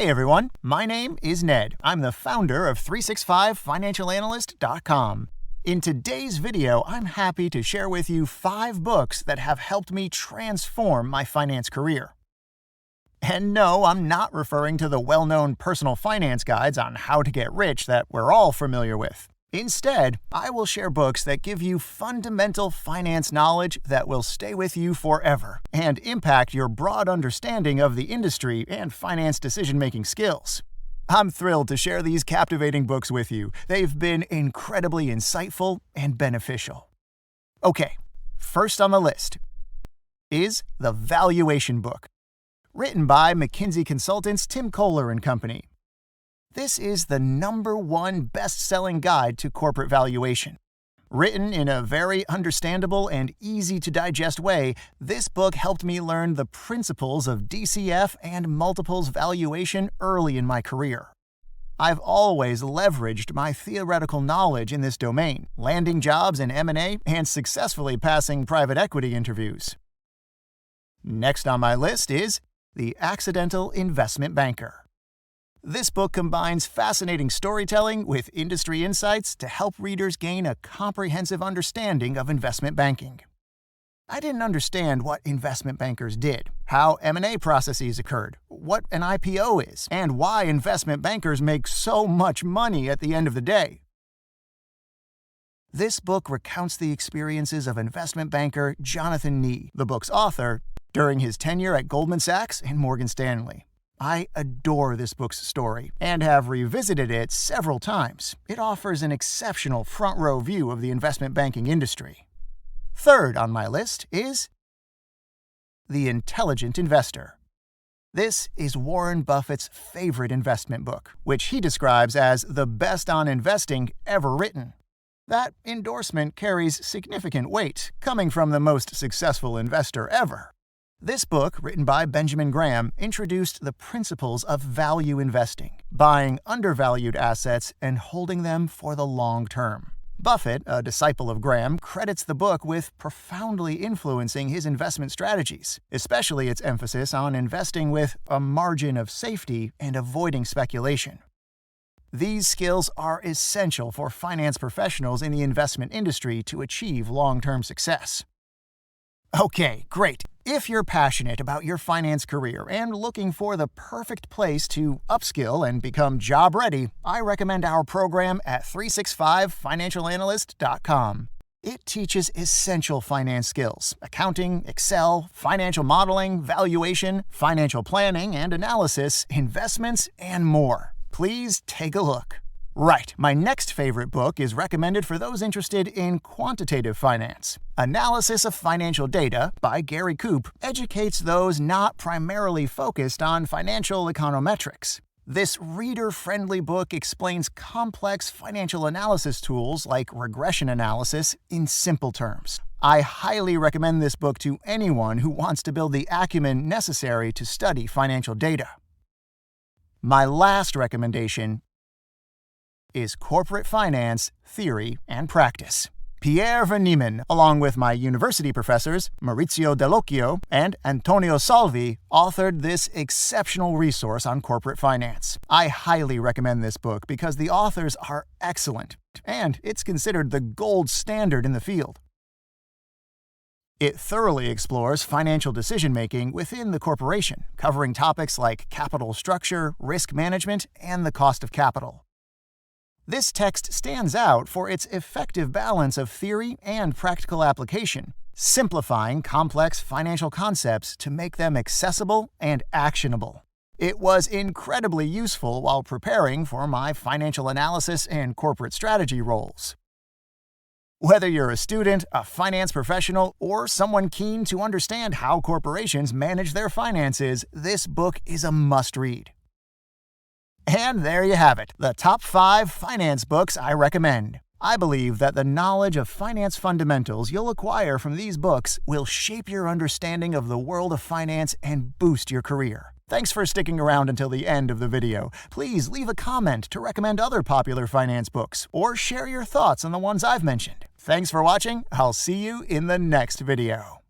Hey everyone, my name is Ned. I'm the founder of 365financialanalyst.com. In today's video, I'm happy to share with you 5 books that have helped me transform my finance career. And no, I'm not referring to the well-known personal finance guides on how to get rich that we're all familiar with. Instead, I will share books that give you fundamental finance knowledge that will stay with you forever and impact your broad understanding of the industry and finance decision-making skills. I'm thrilled to share these captivating books with you. They've been incredibly insightful and beneficial. Okay, first on the list is The Valuation Book, written by McKinsey consultants Tim Koller and Company. This is the #1 best-selling guide to corporate valuation. Written in a very understandable and easy-to-digest way, this book helped me learn the principles of DCF and multiples valuation early in my career. I've always leveraged my theoretical knowledge in this domain, landing jobs in M&A and successfully passing private equity interviews. Next on my list is The Accidental Investment Banker. This book combines fascinating storytelling with industry insights to help readers gain a comprehensive understanding of investment banking. I didn't understand what investment bankers did, how M&A processes occurred, what an IPO is, and why investment bankers make so much money at the end of the day. This book recounts the experiences of investment banker Jonathan Nee, the book's author, during his tenure at Goldman Sachs and Morgan Stanley. I adore this book's story and have revisited it several times. It offers an exceptional front-row view of the investment banking industry. Third on my list is The Intelligent Investor. This is Warren Buffett's favorite investment book, which he describes as the best on investing ever written. That endorsement carries significant weight, coming from the most successful investor ever. This book, written by Benjamin Graham, introduced the principles of value investing, buying undervalued assets and holding them for the long term. Buffett, a disciple of Graham, credits the book with profoundly influencing his investment strategies, especially its emphasis on investing with a margin of safety and avoiding speculation. These skills are essential for finance professionals in the investment industry to achieve long-term success. Okay, great. If you're passionate about your finance career and looking for the perfect place to upskill and become job-ready, I recommend our program at 365financialanalyst.com. It teaches essential finance skills: accounting, Excel, financial modeling, valuation, financial planning and analysis, investments, and more. Please take a look. Right, my next favorite book is recommended for those interested in quantitative finance. Analysis of Financial Data by Gary Koop educates those not primarily focused on financial econometrics. This reader-friendly book explains complex financial analysis tools like regression analysis in simple terms. I highly recommend this book to anyone who wants to build the acumen necessary to study financial data. My last recommendation is Corporate Finance, Theory and Practice. Pierre Van Niemen, along with my university professors, Maurizio Dell'Occhio and Antonio Salvi, authored this exceptional resource on corporate finance. I highly recommend this book because the authors are excellent, and it's considered the gold standard in the field. It thoroughly explores financial decision-making within the corporation, covering topics like capital structure, risk management, and the cost of capital. This text stands out for its effective balance of theory and practical application, simplifying complex financial concepts to make them accessible and actionable. It was incredibly useful while preparing for my financial analysis and corporate strategy roles. Whether you're a student, a finance professional, or someone keen to understand how corporations manage their finances, this book is a must-read. And there you have it, the top 5 finance books I recommend. I believe that the knowledge of finance fundamentals you'll acquire from these books will shape your understanding of the world of finance and boost your career. Thanks for sticking around until the end of the video. Please leave a comment to recommend other popular finance books, or share your thoughts on the ones I've mentioned. Thanks for watching. I'll see you in the next video.